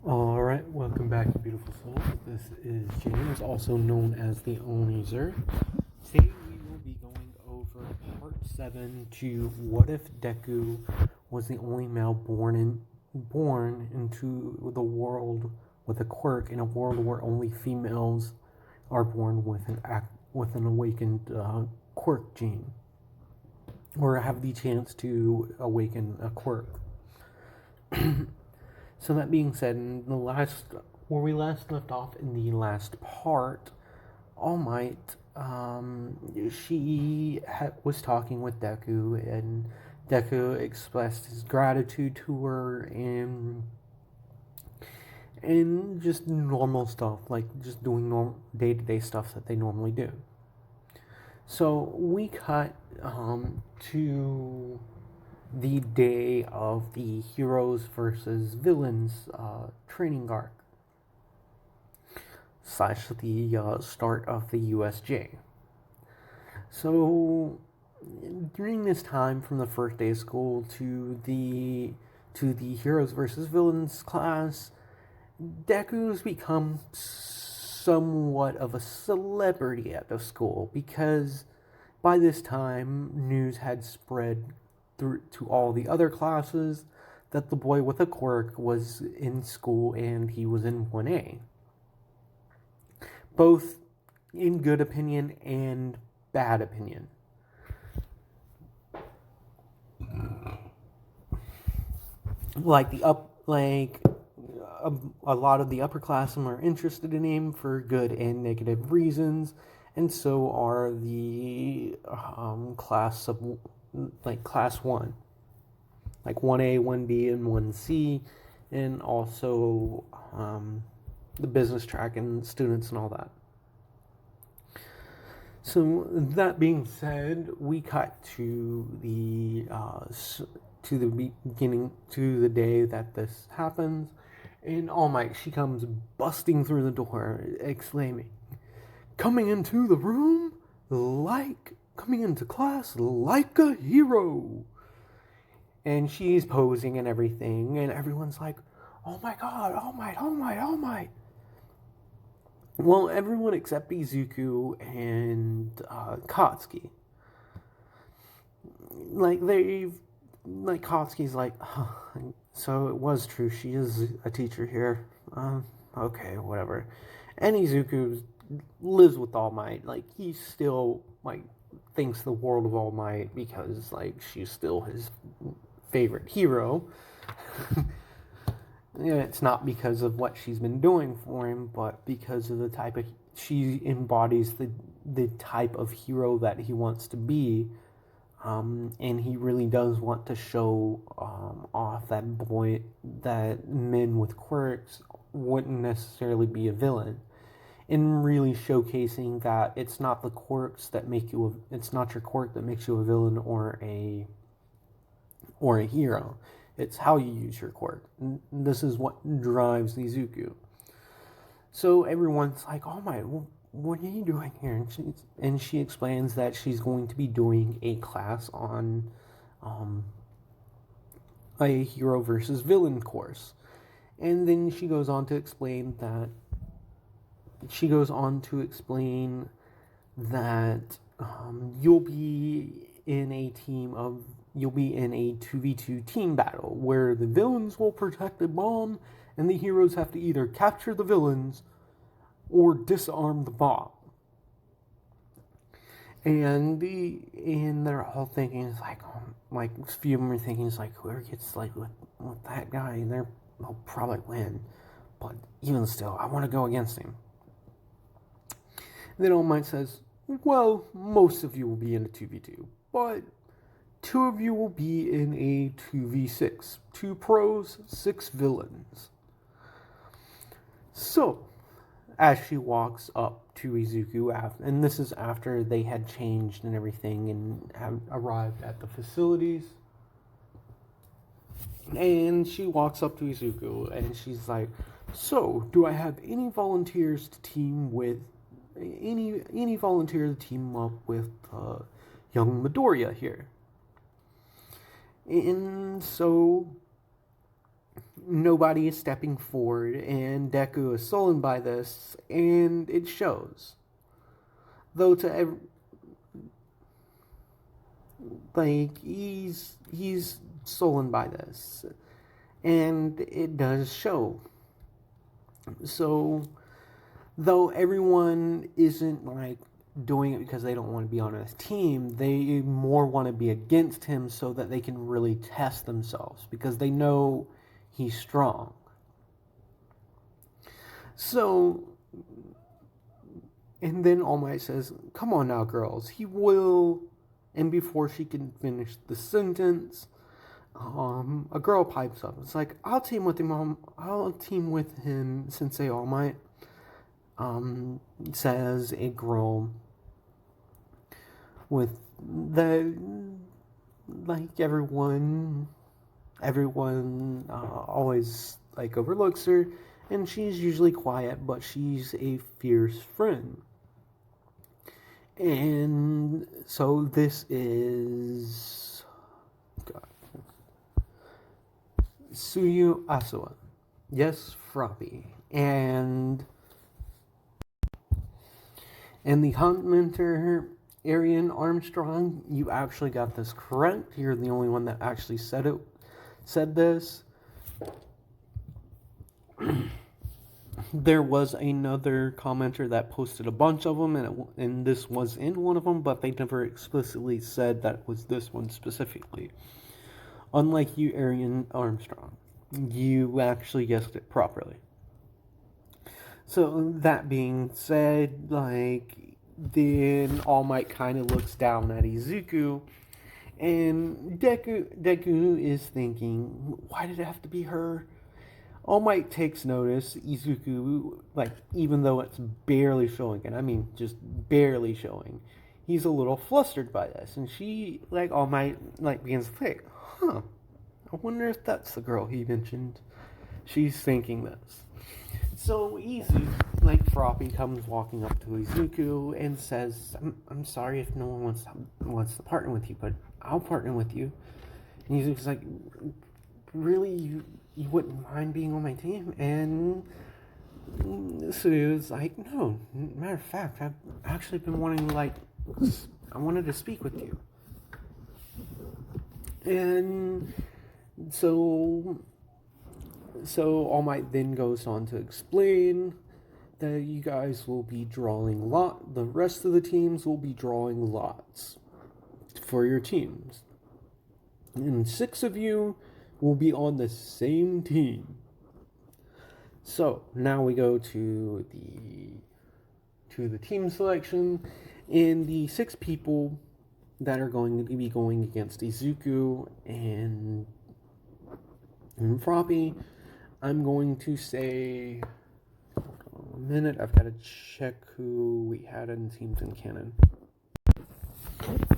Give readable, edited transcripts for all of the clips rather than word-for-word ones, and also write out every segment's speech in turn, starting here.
Alright, welcome back to Beautiful Souls. This is James, also known as the Only Zer. Today we will be going over part 7 to What If Deku was the only male born into the world with a quirk, in a world where only females are born with an awakened quirk gene, or have the chance to awaken a quirk. So that being said, where we last left off in the last part, All Might, was talking with Deku, and Deku expressed his gratitude to her, and just normal stuff, like just doing normal day-to-day stuff that they normally do. So we cut to the day of the heroes versus villains training arc / the start of the USJ. So during this time, from the first day of school to the heroes versus villains class, Deku's become somewhat of a celebrity at the school, because by this time news had spread through to all the other classes that the boy with a quirk was in school, and he was in 1A. Both in good opinion and bad opinion. A lot of the upperclassmen are interested in him for good and negative reasons, and so are the class 1, like 1A, 1B, and 1C, and also the business track and students and all that. So that being said, we cut to the beginning, to the day that this happens, and All Might, she comes busting through the door, exclaiming, "Coming into the room coming into class like a hero!" And she's posing and everything, and everyone's like, "Oh my god, All Might, All Might, All Might!" Well, everyone except Izuku and Katsuki. Katsuki's like, so it was true, she is a teacher here. Okay, whatever. And Izuku lives with All Might. He still, thinks the world of All Might, because, she's still his favorite hero. It's not because of what she's been doing for him, but because of she embodies the type of hero that he wants to be. And he really does want to show off that men with quirks wouldn't necessarily be a villain, and really showcasing that it's not the quirks that make you it's not your quirk that makes you a villain or a hero. It's how you use your quirk. And this is what drives Izuku. So everyone's like, "Oh my, what are you doing here?" And she explains that she's going to be doing a class on a hero versus villain course. And then she goes on to explain that you'll be in a 2v2 team battle, where the villains will protect a bomb and the heroes have to either capture the villains or disarm the bomb. And they're all thinking, it's like, a few of them are thinking, it's like, whoever gets with that guy, they'll probably win. But even still, I want to go against him. And then All Might says, "Well, most of you will be in a 2v2, but 2 of you will be in a 2v6. 2 pros, 6 villains." So, as she walks up to Izuku, and this is after they had changed and everything and have arrived at the facilities, and she walks up to Izuku and she's like, "So, do I have any volunteers to team with any volunteer to team up with young Midoriya here?" And so nobody is stepping forward, and Deku is sullen by this, and it shows. Though he's sullen by this, and it does show. So, though everyone isn't like doing it because they don't want to be on his team, they more want to be against him so that they can really test themselves because they know he's strong. So, and then All Might says, "Come on now, girls, he will." And before she can finish the sentence, a girl pipes up. It's like, "I'll team with him, I'll team with him, Sensei All Might." Says a girl with the, like, everyone always like overlooks her, and she's usually quiet, but she's a fierce friend. And so this is Suyu Asawa. Yes, Froppy. And the Hunt Mentor, Arian Armstrong, you actually got this correct. You're the only one that actually said this. There was another commenter that posted a bunch of them, and this was in one of them, but they never explicitly said that was this one specifically. Unlike you, Arian Armstrong, you actually guessed it properly. So that being said, like, then All Might kind of looks down at Izuku, and Deku is thinking, why did it have to be her? All Might takes notice. Izuku, like, even though it's barely showing, and I mean just barely showing, he's a little flustered by this, and she, like, All Might, like, begins to think, I wonder if that's the girl he mentioned. She's thinking this. So Izuku, like, Froppy comes walking up to Izuku and says, I'm sorry if no one wants to partner with you, but I'll partner with you. And Izuku's like, really, you wouldn't mind being on my team? And Suyo's like, no, matter of fact, I've actually been wanting to, like, I wanted to speak with you. And so All Might then goes on to explain that you guys will be drawing the rest of the teams will be drawing lots for your teams. And 6 of you will be on the same team. So now we go to the team selection, and the 6 people that are going to be going against Izuku and Froppy, I'm going to say, a minute, I've got to check who we had in teams in canon.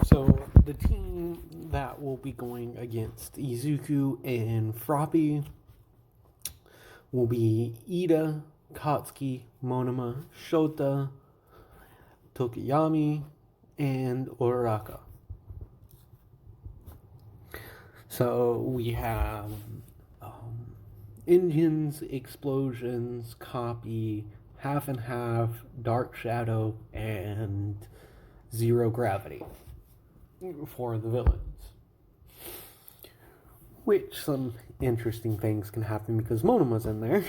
So the team that will be going against Izuku and Froppy will be Ida, Katsuki, Monoma, Shota, Tokiyami, and Uraraka. So we have engines, explosions, copy, half and half, dark shadow, and zero gravity for the villains. Which some interesting things can happen because Monoma's in there.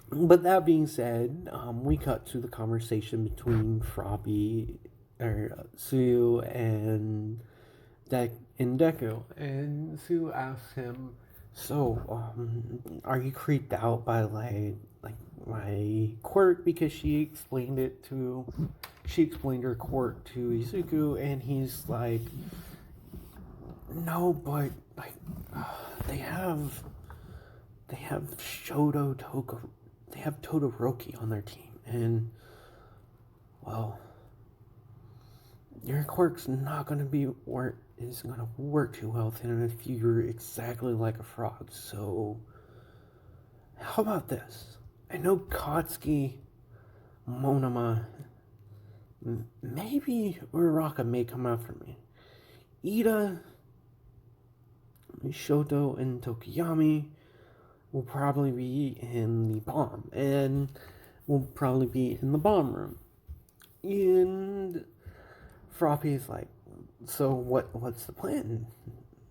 But that being said, we cut to the conversation between Froppy, Suyu, and Deku. And Suyu asks him, so, are you creeped out by, like my quirk? Because she explained her quirk to Izuku, and he's like, no, but, like, they have Todoroki on their team, and, well, your quirk's not going to isn't going to work too well then if you're exactly like a frog. So, how about this? I know Katsuki, Monoma, maybe Uraraka may come after me. Ida, Shoto and Tokuyami will probably be in the bomb, and will probably be in the bomb room. And Froppy's like, so what's the plan,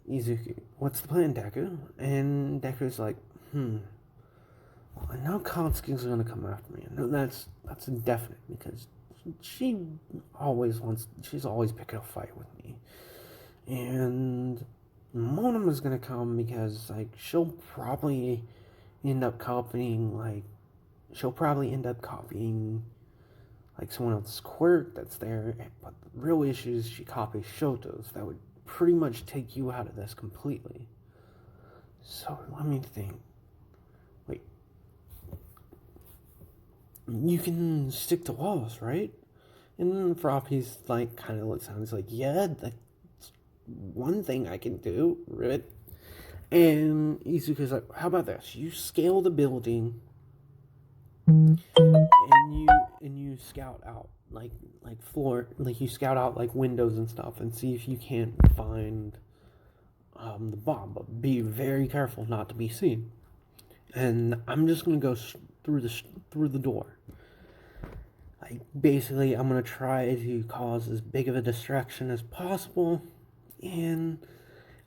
Izuku? What's the plan, Deku? And Deku's like, well, I know Katsuki's gonna come after me. I know that's indefinite because she's always picking a fight with me. And Monama's gonna come because like she'll probably end up copying like someone else's quirk that's there, but the real issue is she copies Shoto's. That would pretty much take you out of this completely. So let me think. Wait, you can stick to walls, right? And Froppy's like kind of looks at him. He's like, yeah, that's one thing I can do, Ribbit. And Izuku's like, how about this? You scale the building, and you scout out like you scout out like windows and stuff, and see if you can't find the bomb. But be very careful not to be seen. And I'm just gonna go through the door. Like basically, I'm gonna try to cause as big of a distraction as possible, and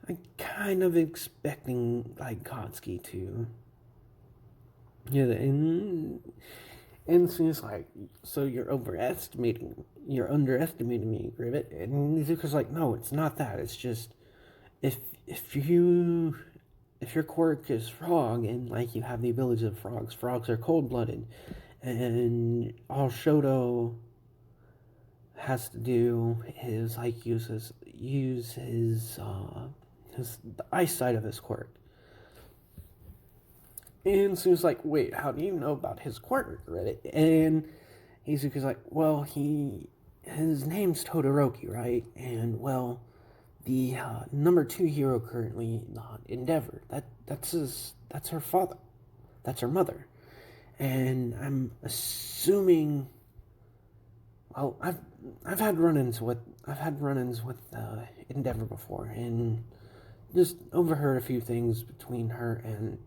I'm kind of expecting like Katsuki to. Yeah, and she's like, so you're underestimating me, Rivet. And Izuku's like, no, it's not that. It's just if your quirk is frog and like you have the abilities of frogs are cold-blooded, and all Shoto has to do is like use the ice side of his quirk. And Sue's like, wait, how do you know about his quirk, Reddit? And Izuku's like, well, his name's Todoroki, right? And well, the number 2 hero currently, Endeavor, that's her father, that's her mother. And I'm assuming, well, I've had run-ins with Endeavor before, and just overheard a few things between her and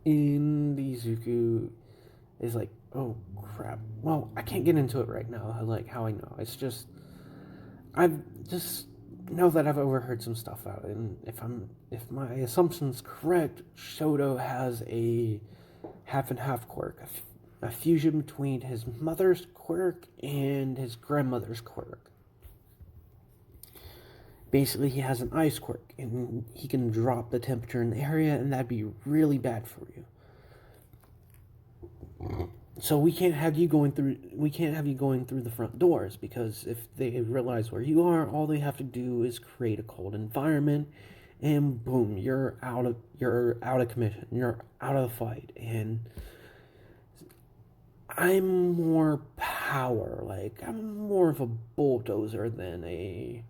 Izuku is like, oh crap. Well, I can't get into it right now, like how I know. It's just I've just know that I've overheard some stuff out, and if my assumption's correct, Shoto has a half and half quirk, a fusion between his mother's quirk and his grandmother's quirk. Basically, he has an ice quirk, and he can drop the temperature in the area, and that'd be really bad for you. So we can't have you going through the front doors, because if they realize where you are, all they have to do is create a cold environment, and boom, you're out of commission. You're out of the fight. And I'm more power, like I'm more of a bulldozer than a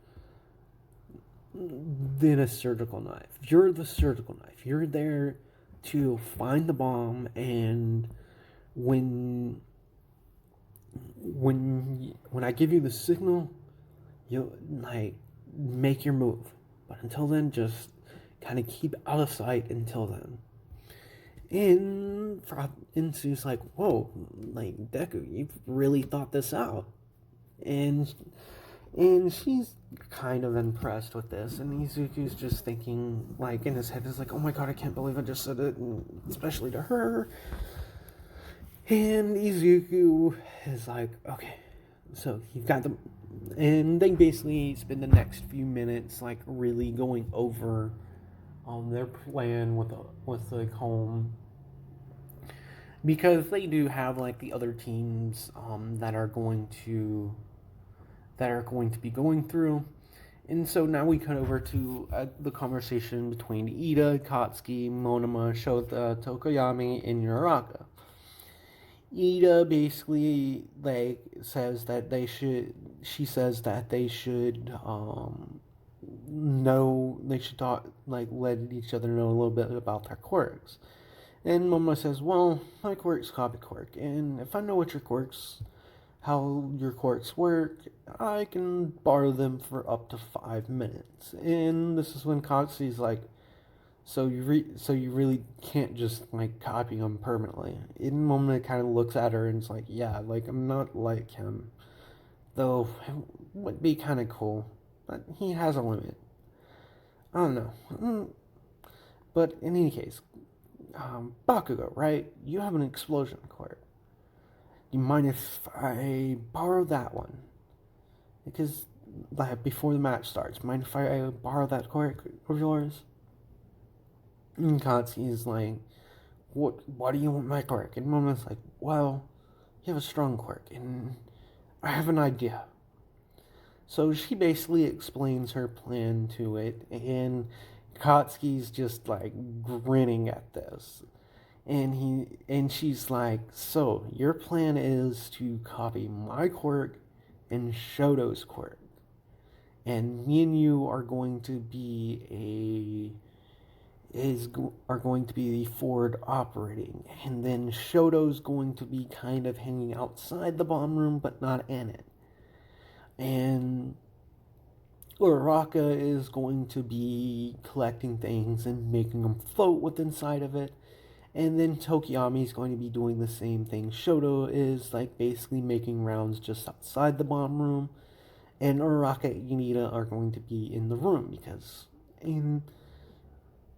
surgical knife. You're the surgical knife. You're there to find the bomb, and when I give you the signal, you like make your move. But until then, just kind of keep out of sight until then. And Sue's like, whoa, like Deku, you've really thought this out. And she's kind of impressed with this, and Izuku's just thinking, like, in his head, is like, oh my god, I can't believe I just said it, and especially to her. And Izuku is like, okay, so you've got them, and they basically spend the next few minutes, like, really going over their plan with the home, because they do have, like, the other teams that are going to be going through. And so now we cut over to the conversation between Ida, Katsuki, Monoma, Shota, Tokoyami, and Uraraka. Ida basically says that they should let each other know a little bit about their quirks. And Monoma says, well, my quirk's copy quirk, and if I know what your quirk's how your quirks work. I can borrow them for up to 5 minutes. And this is when Coxie's like, so you really can't just like copy him permanently. In moment, it kind of looks at her and it's like, yeah, like I'm not like him, though it would be kind of cool, but he has a limit. I don't know. But in any case, Bakugo, right? You have an explosion quirk. You mind if I borrow that one? Because like before the match starts, mind if I borrow that quirk of yours? And Katsu's like, what? Why do you want my quirk? And Momo's like, well, you have a strong quirk, and I have an idea. So she basically explains her plan to it, and Katsuki's just like grinning at this. And she's like, so your plan is to copy my quirk and Shoto's quirk. And me and you are going to be are going to be the forward operating, and then Shoto's going to be kind of hanging outside the bomb room but not in it. And Uraraka is going to be collecting things and making them float with inside of it. And then Tokiyami is going to be doing the same thing Shoto is, like basically making rounds just outside the bomb room. And Uraraka and Inida are going to be in the room because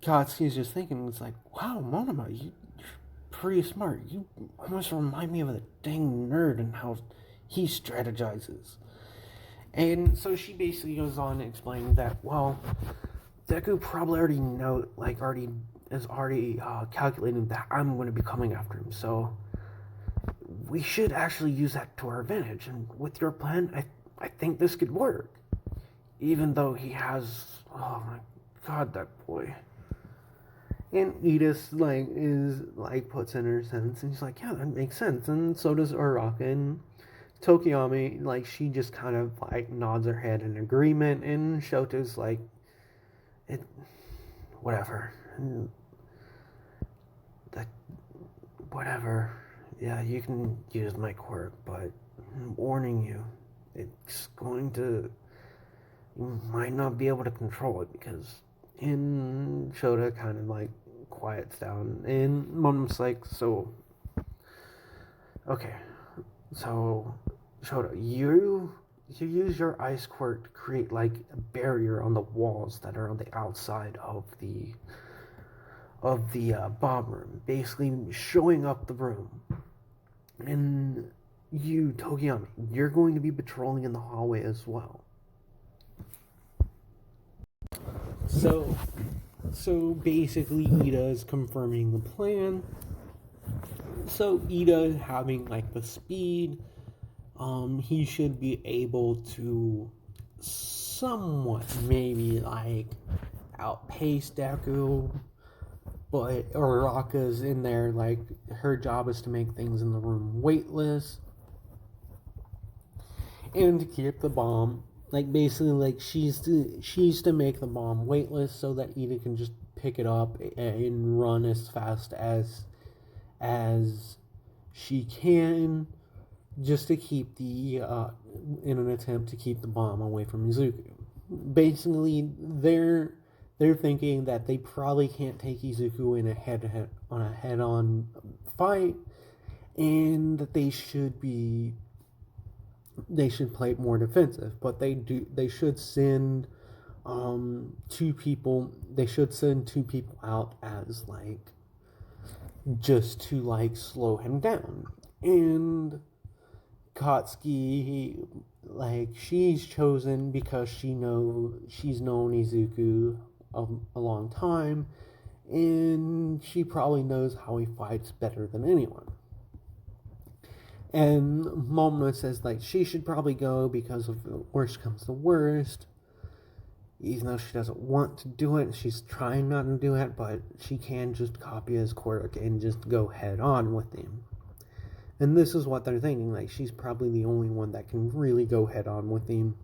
Katsuki's just thinking, it's like, wow, Monoma, you're pretty smart. You almost remind me of a dang nerd and how he strategizes. And so she basically goes on explaining that, well, Deku probably is already calculating that I'm going to be coming after him. So we should actually use that to our advantage. And with your plan, I think this could work. Even though he has, oh my god, that boy. And Edith puts in her sentence, and she's like, yeah, that makes sense. And so does Uraraka. And Tokiyami, like, she just kind of like nods her head in agreement, and Shoto's like, it, whatever. That, whatever. Yeah, you can use my quirk, but I'm warning you, you might not be able to control it because. And Shota kind of like quiets down, and Mom's like, so, okay, so Shota, you use your ice quirk to create like a barrier on the walls that are on the outside of the bomb room, basically showing up the room. And you, Tokiyami, you're going to be patrolling in the hallway as well. So basically, Ida is confirming the plan. So Ida having like the speed, he should be able to somewhat maybe like outpace Deku, but Uraraka's in there, like her job is to make things in the room weightless and to keep the bomb. Like basically, like she's to make the bomb weightless so that Ida can just pick it up and run as fast as she can, just to keep in an attempt to keep the bomb away from Izuku. Basically, they're thinking that they probably can't take Izuku in a head-on fight, and that they should play more defensive, but they should send two people out as like just to like slow him down. And Katsuki, like, she's chosen because she's known Izuku a long time, and she probably knows how he fights better than anyone. And Momona says, like, she should probably go because if the worst comes to worst, even though she doesn't want to do it, she's trying not to do it, but she can just copy his quirk and just go head on with him. And this is what they're thinking, like, she's probably the only one that can really go head on with him,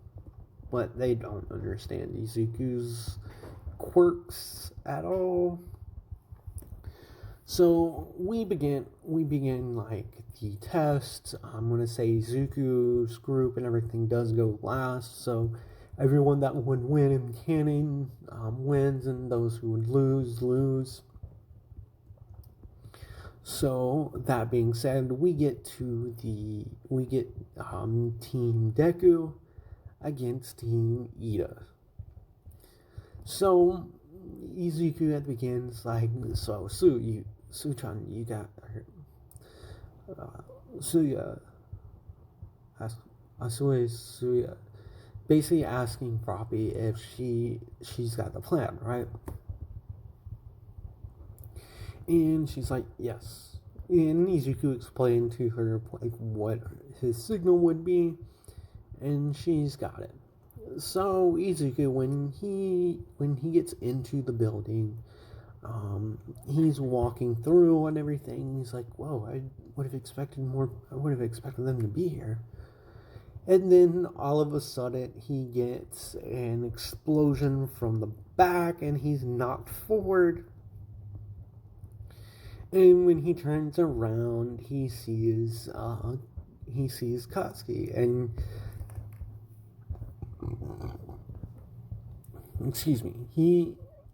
but they don't understand Izuku's quirks at all. So we begin like the test. I'm gonna say Zuku's group and everything does go last. So everyone that would win in canon wins, and those who would lose. So that being said, we get Team Deku against Team Ida. So Izuku at the beginning is like, so Suchan, you got her. Suya, Suya, basically asking Froppy if she's got the plan, right? And she's like, yes. And Izuku explained to her like what his signal would be, and she's got it. So Izuku, when he gets into the building, he's walking through and everything. He's like, "Whoa! I would have expected more. I would have expected them to be here." And then all of a sudden, he gets an explosion from the back, and he's knocked forward. And when he turns around, he sees Katsuki,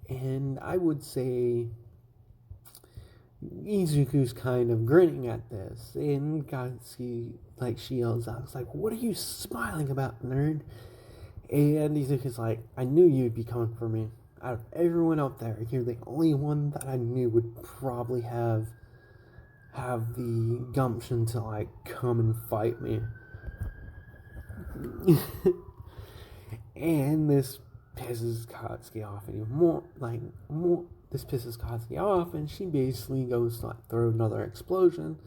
and I would say Izuku's kind of grinning at this, and Katsuki, like, she yells out, it's like, "What are you smiling about, nerd?" And Izuku's like, "I knew you'd be coming for me. Out of everyone out there, you're the only one that I knew would probably have the gumption to, like, come and fight me." And this pisses Katsuki off even more. This pisses Katsuki off, and she basically goes to, like, throw another explosion.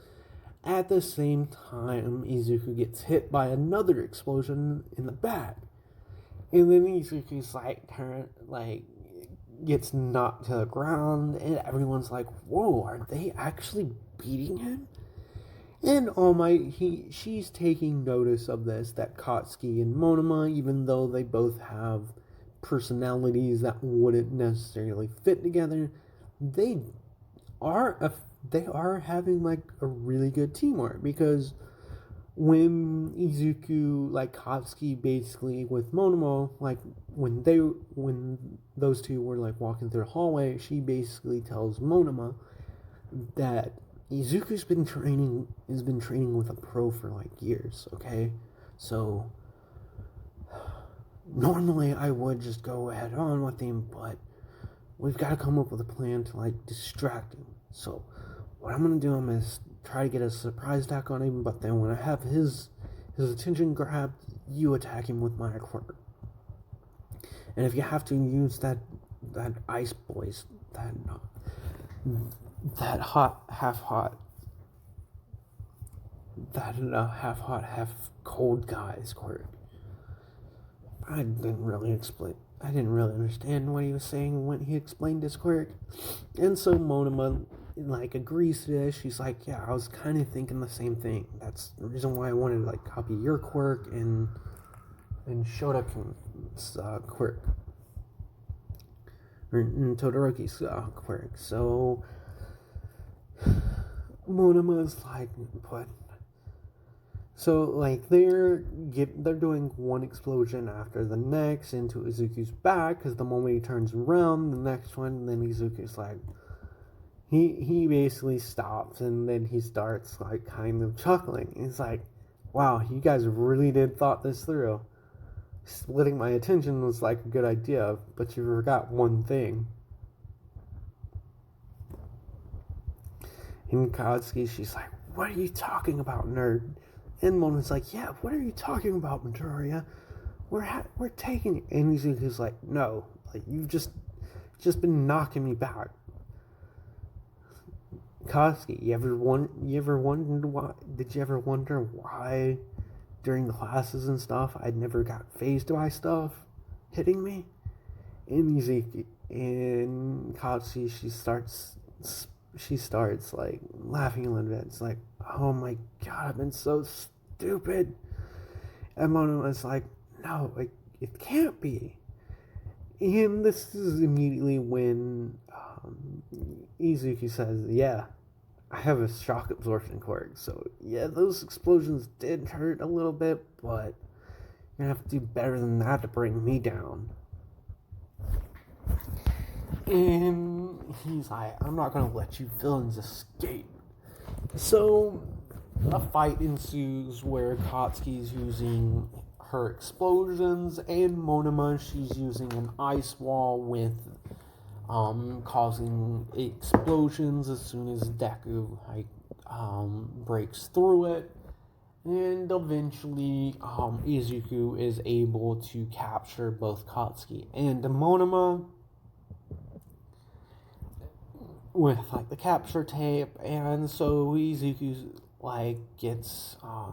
At the same time, Izuku gets hit by another explosion in the back. And then Izuku's gets knocked to the ground, and everyone's like, "Whoa, are they actually beating him?" And she's taking notice of this, that Katsuki and Monoma, even though they both have personalities that wouldn't necessarily fit together, they are having like a really good teamwork, because when Izuku, like, Katsuki basically with Monoma, like when those two were like walking through the hallway, she basically tells Monoma that Izuku's been training with a pro for like years, okay? So normally I would just go head on with him, but we've got to come up with a plan to like distract him. So what I'm gonna do is try to get a surprise attack on him, but then when I have his attention grabbed, you attack him with my quirk. And if you have to use that ice boys, that half hot, half cold guy's quirk. I didn't really understand what he was saying when he explained his quirk. And so Monoma, like, agrees to this. She's like, "Yeah, I was kind of thinking the same thing. That's the reason why I wanted to, like, copy your quirk and Shotokun's quirk, or Todoroki's quirk." So Monoma's like, "But..." So, like, they're doing one explosion after the next into Izuku's back, because the moment he turns around, the next one, then Izuku's like, he basically stops, and then he starts, like, kind of chuckling. He's like, "Wow, you guys really did thought this through. Splitting my attention was like a good idea, but you forgot one thing." And Katsuki, she's like, "What are you talking about, nerd?" And Mona's like, "Yeah, what are you talking about, Midoriya? We're taking it." And Izuku's like, "No, like, you've just been knocking me back." Katsuki, you ever wondered why? Did you ever wonder why during the classes and stuff I never got phased by stuff hitting me? And Katsuki, she starts like laughing a little bit. It's like, "Oh my god, I've been so stupid." And Mono was like, "No, like, it can't be." And this is immediately when Izuki says, yeah, I have a shock absorption quirk, so yeah, those explosions did hurt a little bit, but you're gonna have to do better than that to bring me down. And he's like, I'm not gonna let you villains escape. So a fight ensues where Katsuki's using her explosions, and Monoma, she's using an ice wall with causing explosions as soon as Deku breaks through it. And eventually, Izuku is able to capture both Katsuki and Monoma with like the capture tape, and so Izuku gets how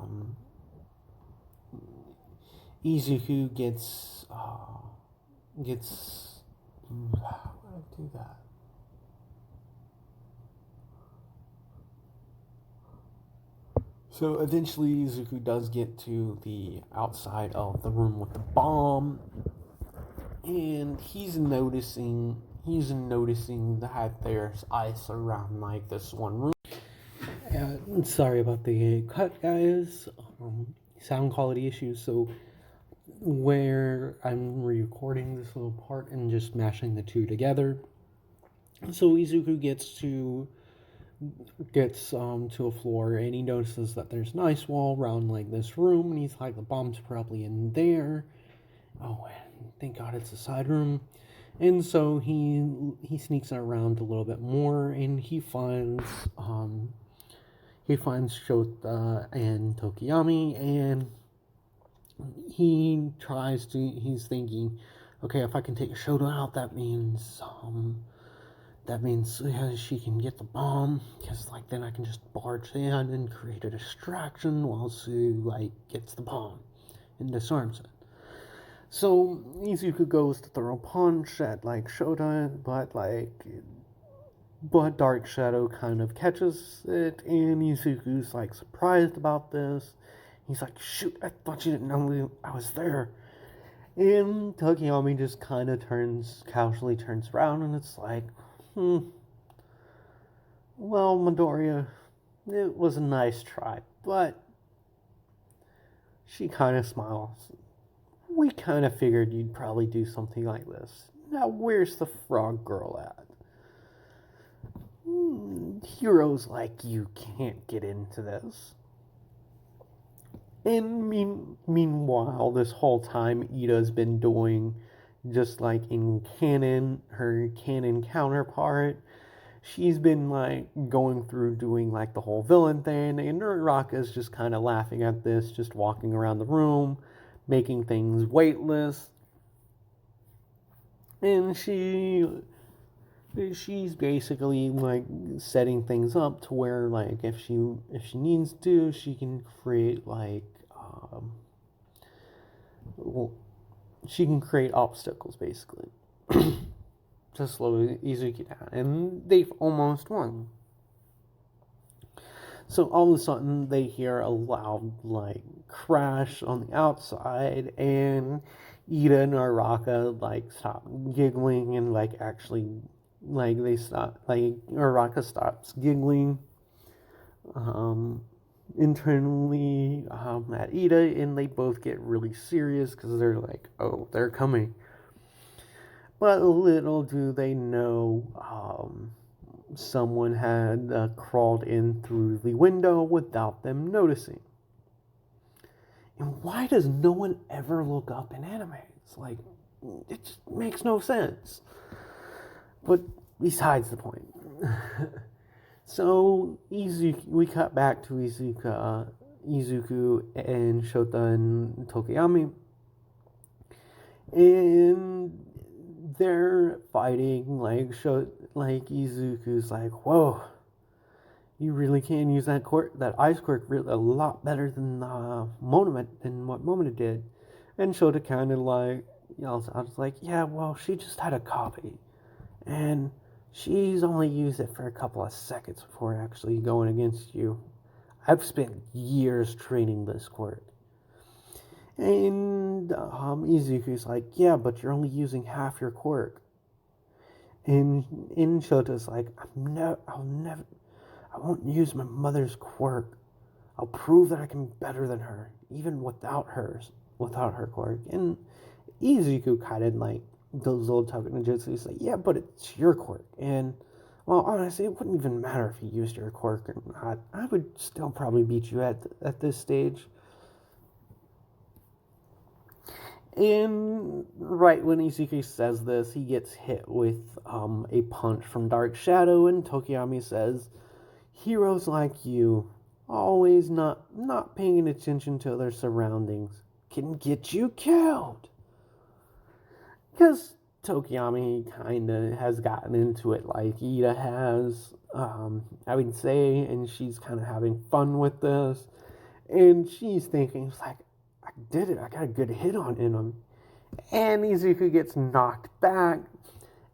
do I do that? So eventually Izuku does get to the outside of the room with the bomb, and he's noticing that there's ice around like this one room. Sorry about the cut, guys. Sound quality issues. So where I'm recording this little part and just mashing the two together. So Izuku gets to a floor, and he notices that there's an ice wall around like this room, and he's like, the bomb's probably in there. Oh, thank God it's a side room. And so he sneaks around a little bit more, and he finds Shota and Tokiyami, and he's thinking, okay, if I can take Shota out, that means she can get the bomb, because like then I can just barge in and create a distraction while Sue gets the bomb and disarms it. So Izuku goes to throw a punch at Shota, but Dark Shadow kind of catches it, and Izuku's surprised about this. He's like, shoot, I thought you didn't know I was there. And Tokiyami just kind of casually turns around, and it's like, well, Midoriya, it was a nice try, but she kind of smiles. We kind of figured you'd probably do something like this. Now, where's the frog girl at? Heroes like you can't get into this. And meanwhile, this whole time, Ida's been doing, just like in canon, her canon counterpart, she's been going through doing the whole villain thing, and Uraraka's just kind of laughing at this, just walking around the room, making things weightless. And she's basically setting things up to where if she needs to, she can create she can create obstacles basically to slow Izuki down, and they've almost won. So all of a sudden they hear a loud crash on the outside, and Ida and Uraraka stop giggling, and actually they stop, Uraraka stops giggling internally at Ida, and they both get really serious because they're like, oh, they're coming. But little do they know, someone had crawled in through the window without them noticing. And why does no one ever look up in animes? It just makes no sense. But besides the point. So we cut back to Izuku and Shota and Tokiyami, and they're fighting. Izuku's like, whoa, you really can use that ice quirk a lot better than what Monoma did. And Shota kind of yells out, yeah, well, she just had a copy, and she's only used it for a couple of seconds before actually going against you. I've spent years training this quirk. And Izuku's like, yeah, but you're only using half your quirk. And Shota's like, I won't use my mother's quirk. I'll prove that I can be better than her, even without her quirk. And Izuku kind of like those little token ninjutsu. He's like, yeah, but it's your quirk. And well, honestly, it wouldn't even matter if you used your quirk or not. I would still probably beat you at this stage. And right when Izuku says this, he gets hit with a punch from Dark Shadow, and Tokiyami says, "Heroes like you, always not paying attention to their surroundings, can get you killed." Because Tokiyami kind of has gotten into it like Ida has, I would say, and she's kind of having fun with this. And she's thinking, it's like, I did it. I got a good hit on him. And Izuku gets knocked back.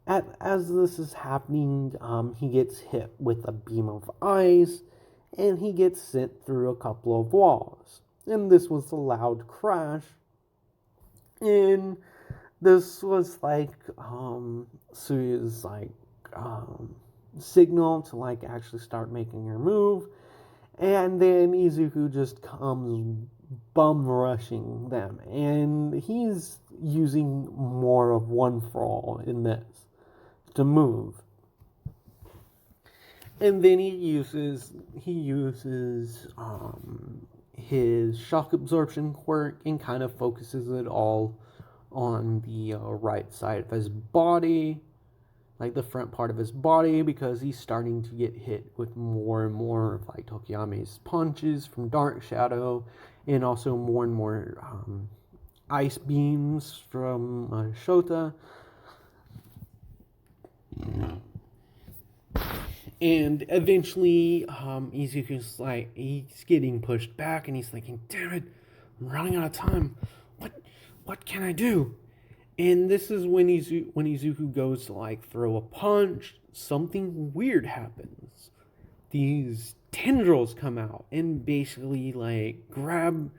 As this is happening, he gets hit with a beam of ice, and he gets sent through a couple of walls. And this was a loud crash. And this was like Suyu's like signal to like actually start making her move. And then Izuku just comes bum rushing them, and he's using more of one for all in this to move. And then he uses his shock absorption quirk and kind of focuses it all on the right side of his body, like the front part of his body, because he's starting to get hit with more and more of like Tokiyami's punches from Dark Shadow, and also more and more ice beams from Shota. And eventually, Izuku's like, he's getting pushed back, and he's thinking, "Damn it, I'm running out of time. What can I do?" And this is when Izuku goes to like throw a punch, something weird happens. These tendrils come out and basically like grab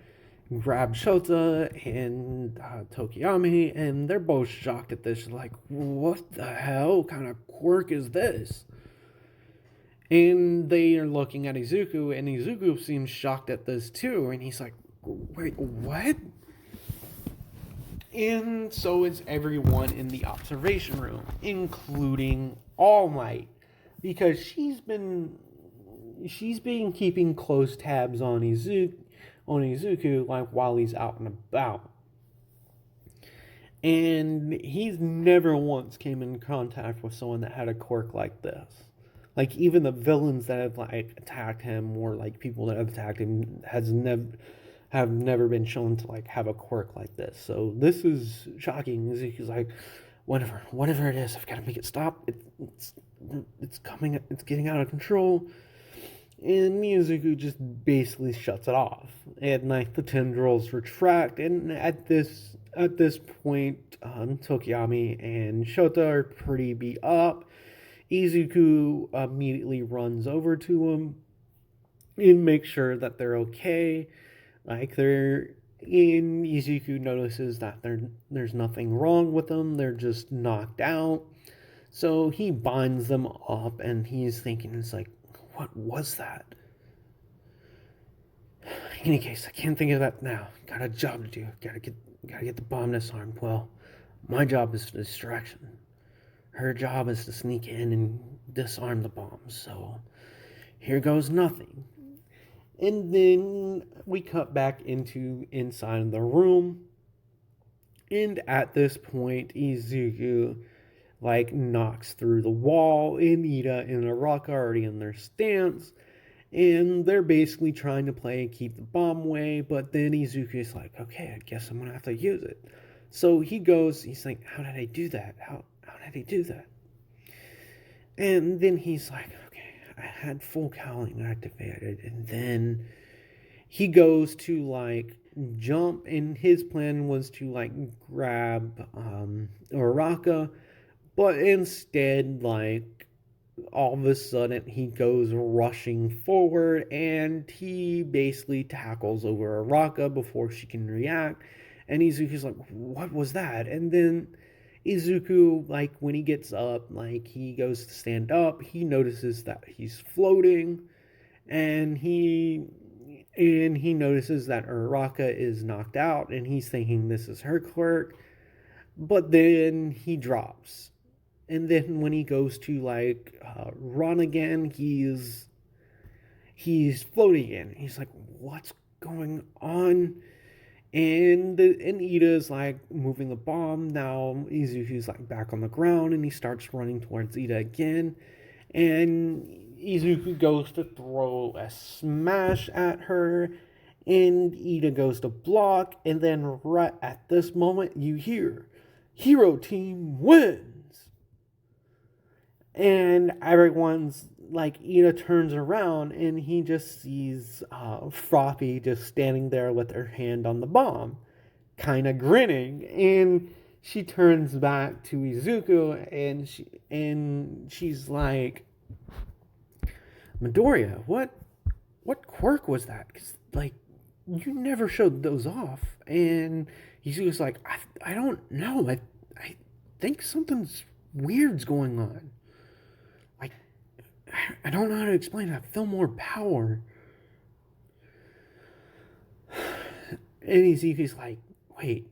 Shota and Tokiyami, and they're both shocked at this. Like, what the hell kind of quirk is this? And they are looking at Izuku, and Izuku seems shocked at this too. And he's like, "Wait, what?" And so is everyone in the observation room, including All Might, because she's been keeping close tabs on Izuku like while he's out and about. And he's never once came in contact with someone that had a quirk like this. Like even the villains that have like attacked him, or like people that have attacked him, have never been shown to like have a quirk like this. So this is shocking. He's like, whatever it is, I've got to make it stop. It's coming. It's getting out of control. And Miyazuki just basically shuts it off. And like the tendrils retract, and at this point, Tokiyami and Shota are pretty beat up. Izuku immediately runs over to him and makes sure that they're okay. Like Izuku notices that there's nothing wrong with them. They're just knocked out. So he binds them up, and he's thinking, it's like, what was that? In any case, I can't think of that now. Got a job to do. Gotta get the bomb disarmed. Well, my job is distraction. Her job is to sneak in and disarm the bombs. So here goes nothing. And then we cut back into inside the room. And at this point, Izuku like knocks through the wall, and Ida and Araka are already in their stance. And they're basically trying to play keep the bomb away, but then Izuku's like, okay, I guess I'm gonna have to use it. So he's like, how did I do that? How did I do that? And then he's like, okay, I had full cowling activated, and then he goes to like jump, and his plan was to like grab Araka, but instead, like, all of a sudden, he goes rushing forward, and he basically tackles over Araka before she can react. And Izuku's like, what was that? And then Izuku, like, when he gets up, like, he goes to stand up, he notices that he's floating, and he notices that Uraraka is knocked out, and he's thinking this is her quirk, but then he drops. And then when he goes to, like, run again, he's floating again. He's like, what's going on? And Ida's like moving the bomb. Now Izuku's like back on the ground, and he starts running towards Ida again. And Izuku goes to throw a smash at her, and Ida goes to block. And then right at this moment, you hear, "Hero Team wins!" And everyone's like, Ida turns around and he just sees Froppy just standing there with her hand on the bomb, kind of grinning. And she turns back to Izuku and she's like, "Midoriya, what quirk was that? Because like you never showed those off." And Izuku's like, I don't know. I think something's weird's going on. I don't know how to explain it. I feel more power. And Ezekiel's like, wait,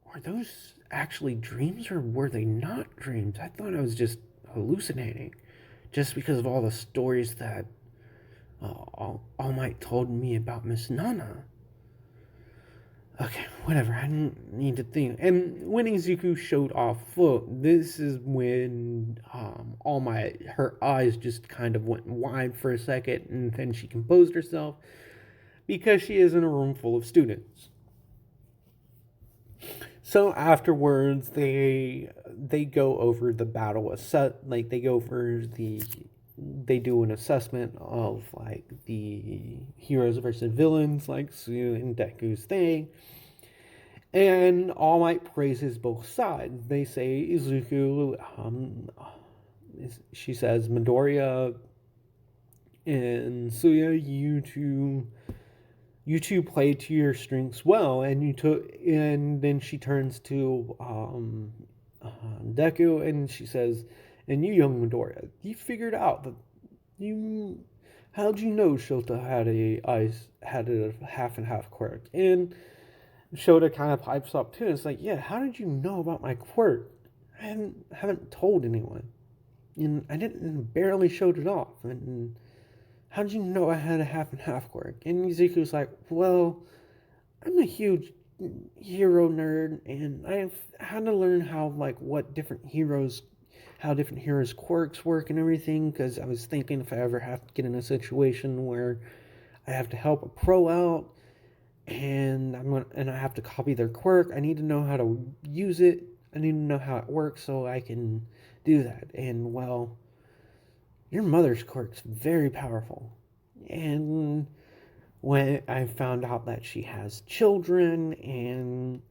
were those actually dreams or were they not dreams? I thought I was just hallucinating. Just because of all the stories that All Might told me about Miss Nana. Okay, whatever. I didn't need to think. And when Izuku showed off foot, this is when All Might, her eyes just kind of went wide for a second, and then she composed herself because she is in a room full of students. So afterwards, they go over the battle like they do an assessment of like the heroes versus villains, like Suyu and Deku's thing. And All Might praises both sides. They say Izuku, she says, Midoriya and Suya, you two played to your strengths well, and then she turns to Deku and she says, "And you, young Midoriya, you figured out that how'd you know Shota had a half and half quirk?" And Shota kind of pipes up too. It's like, yeah, how did you know about my quirk? I haven't told anyone, and I didn't barely showed it off. And how did you know I had a half and half quirk? And Izuku's like, well, I'm a huge hero nerd, and I've had to learn how how different heroes' quirks work and everything. Because I was thinking if I ever have to get in a situation where I have to help a pro out, and I have to copy their quirk, I need to know how to use it. I need to know how it works so I can do that. And well, your mother's quirk's very powerful. And when I found out that she has children and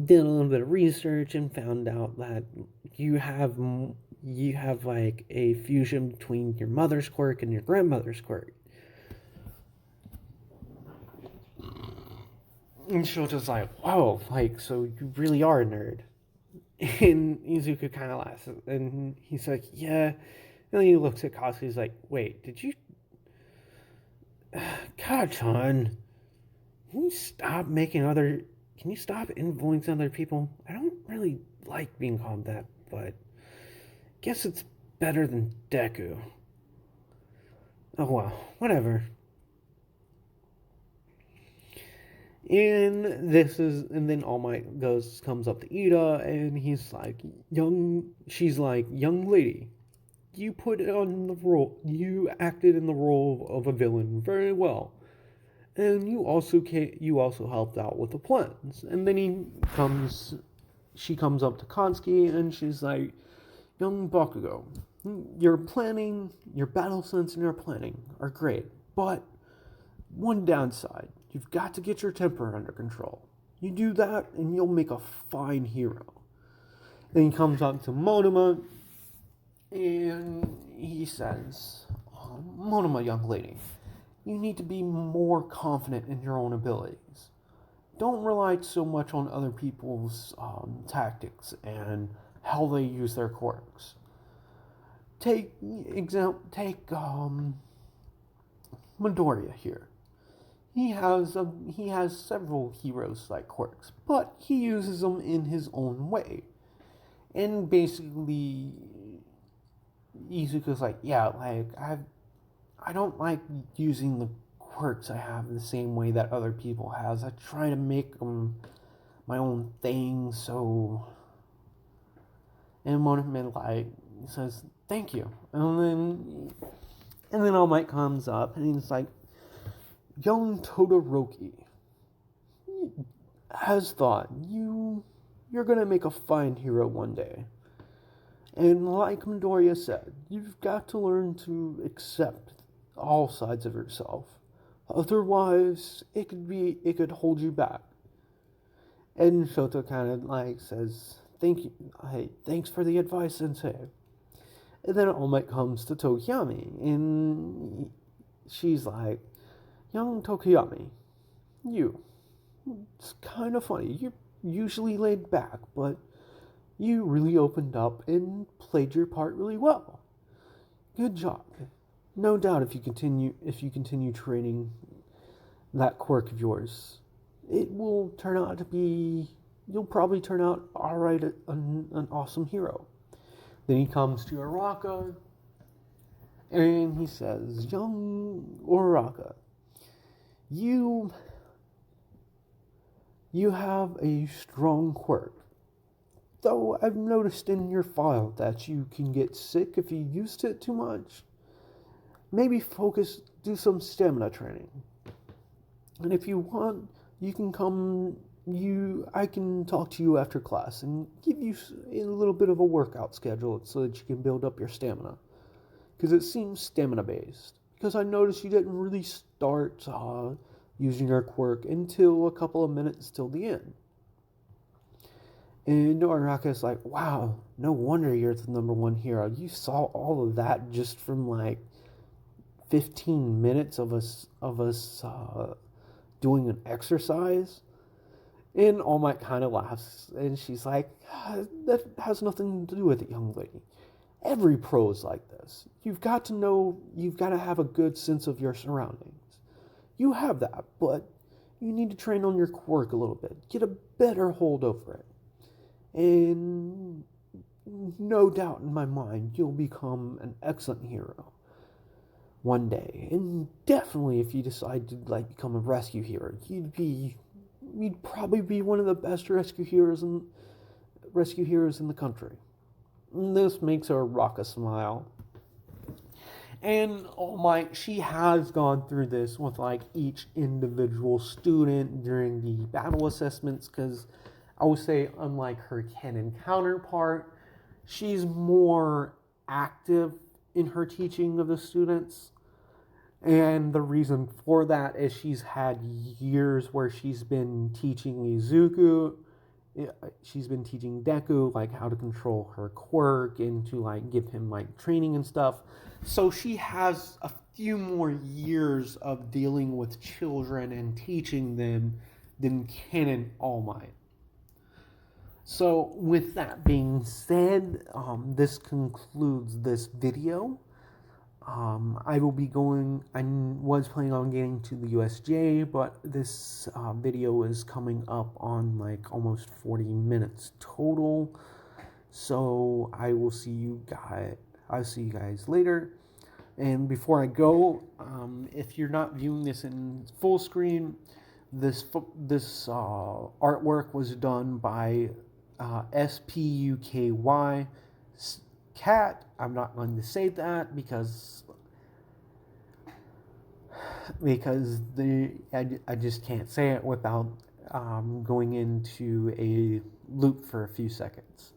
did a little bit of research and found out that you have like a fusion between your mother's quirk and your grandmother's quirk. And Shota's like, whoa, like, so you really are a nerd. And Izuku kind of laughs, and he's like, yeah. And then he looks at Katsuki, he's like, wait, did you... Kachan, can you stop influencing other people? I don't really like being called that, but guess it's better than Deku. Oh well, whatever. And then All Might comes up to Ida, and she's like, young lady, you acted in the role of a villain very well. And you also helped out with the plans. And then she comes up to Katsuki, and she's like, young Bakugo, your battle sense and your planning are great, but one downside, you've got to get your temper under control. You do that, and you'll make a fine hero. Then he comes up to Monoma, and he says, Monoma, young lady, you need to be more confident in your own abilities. don't rely so much on other people's tactics and how they use their quirks. Take Midoriya here. He has several heroes like quirks, but he uses them in his own way. And basically, Izuku's like, yeah, like I don't like using the quirks I have the same way that other people has. I try to make them my own thing. So, and one of them like says thank you, and then All Might comes up and he's like, young Todoroki has thought you're gonna make a fine hero one day. And like Midoriya said, you've got to learn to accept all sides of yourself. Otherwise, it could hold you back. And Shoto kind of like says, "Thank you, hey, thanks for the advice, Sensei." And then All Might comes to Tokiyami, and she's like, "Young Tokiyami, it's kind of funny. You're usually laid back, but you really opened up and played your part really well. Good job. No doubt if you continue training that quirk of yours, it will turn out to be, you'll probably turn out alright, an awesome hero." Then he comes to Araka and he says, "Young Araka, you have a strong quirk. Though I've noticed in your file that you can get sick if you used it too much. Maybe do some stamina training. And if you want, you can I can talk to you after class and give you a little bit of a workout schedule so that you can build up your stamina. Because it seems stamina based. Because I noticed you didn't really start using your quirk until a couple of minutes till the end." And Araka's like, "Wow, no wonder you're the number one hero. You saw all of that just from like 15 minutes of us doing an exercise?" And All Might kind of laughs, and she's like, "That has nothing to do with it, young lady. Every pro is like this. You've got to have a good sense of your surroundings. You have that, but you need to train on your quirk a little bit. Get a better hold over it. And no doubt in my mind, you'll become an excellent hero one day. And definitely if you decide to like become a rescue hero, you'd probably be one of the best rescue heroes in the country." And this makes Araka smile. And All Might, she has gone through this with like each individual student during the battle assessments, because I would say, unlike her canon counterpart, she's more active in her teaching of the students. And the reason for that is she's had years where she's been teaching Izuku, she's been teaching Deku like how to control her quirk and to like give him like training and stuff. So she has a few more years of dealing with children and teaching them than canon All Might. So with that being said, this concludes this video. I was planning on getting to the USJ, but this video is coming up on like almost 40 minutes total. So I'll see you guys later. And before I go, if you're not viewing this in full screen, this artwork was done by SPUKY Cat. I'm not going to say that because I just can't say it without going into a loop for a few seconds.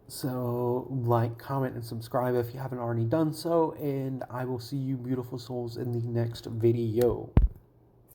So like, comment, and subscribe if you haven't already done so, and I will see you beautiful souls in the next video.